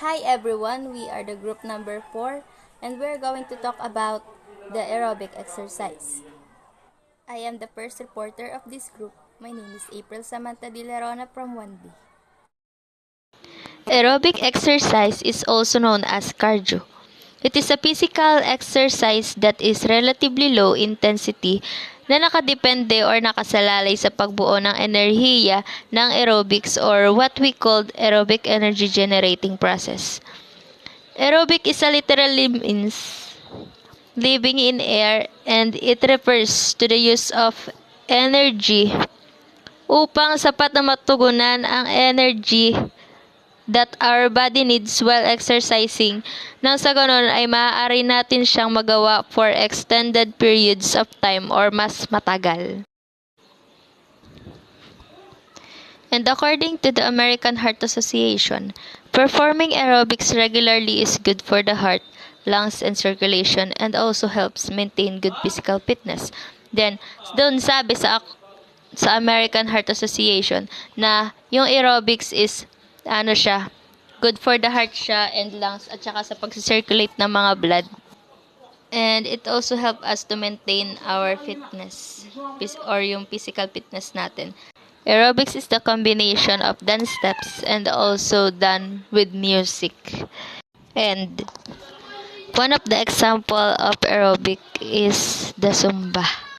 Hi everyone, we are the group number 4 and we're going to talk about the aerobic exercise. I am the first reporter of this group. My name is April Samantha De Lerona from 1B. Aerobic exercise is also known as cardio. It is a physical exercise that is relatively low intensity na nakadepende or nakasalalay sa pagbuo ng enerhiya ng aerobics or what we call aerobic energy generating process. Aerobic is a literally means living in air and it refers to the use of energy upang sapat na matugunan ang energy that our body needs while exercising nang sa ganon ay maaari natin siyang magawa for extended periods of time or mas matagal. And according to the American Heart Association, performing aerobics regularly is good for the heart, lungs, and circulation and also helps maintain good physical fitness. Then, doon sabi sa American Heart Association na yung aerobics is good for the heart siya and lungs at saka sa pag-circulate ng mga blood. And it also help us to maintain our fitness or yung physical fitness natin. Aerobics is the combination of dance steps and also done with music. And one of the example of aerobic is the Zumba.